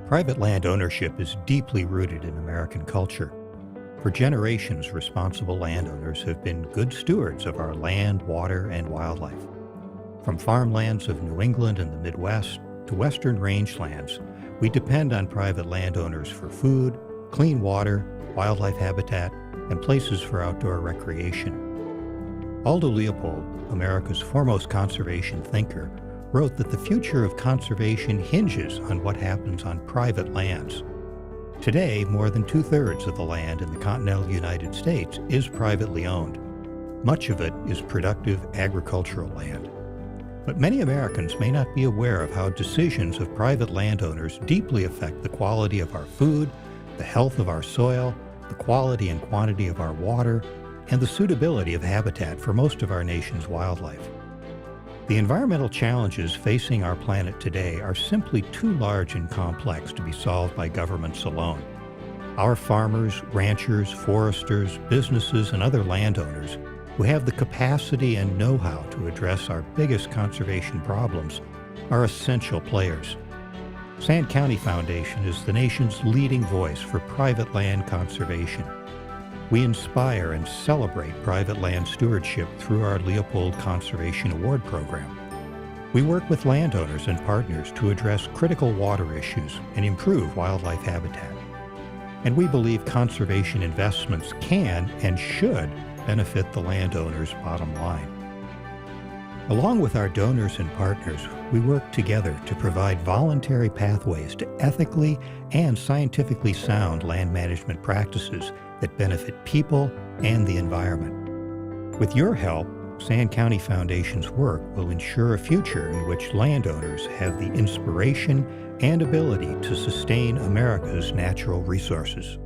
Private land ownership is deeply rooted in American culture. For generations, responsible landowners have been good stewards of our land, water, and wildlife. From farmlands of New England and the Midwest to western rangelands, we depend on private landowners for food, clean water, wildlife habitat, and places for outdoor recreation. Aldo Leopold, America's foremost conservation thinker, wrote that the future of conservation hinges on what happens on private lands. Today, more than 2/3 of the land in the continental United States is privately owned. Much of it is productive agricultural land. But many Americans may not be aware of how decisions of private landowners deeply affect the quality of our food, the health of our soil, the quality and quantity of our water, and the suitability of habitat for most of our nation's wildlife. The environmental challenges facing our planet today are simply too large and complex to be solved by governments alone. Our farmers, ranchers, foresters, businesses, and other landowners who have the capacity and know-how to address our biggest conservation problems are essential players. Sand County Foundation is the nation's leading voice for private land conservation. We inspire and celebrate private land stewardship through our Leopold Conservation Award program. We work with landowners and partners to address critical water issues and improve wildlife habitat. And we believe conservation investments can and should benefit the landowner's bottom line. Along with our donors and partners, we work together to provide voluntary pathways to ethically and scientifically sound land management practices that benefit people and the environment. With your help, Sand County Foundation's work will ensure a future in which landowners have the inspiration and ability to sustain America's natural resources.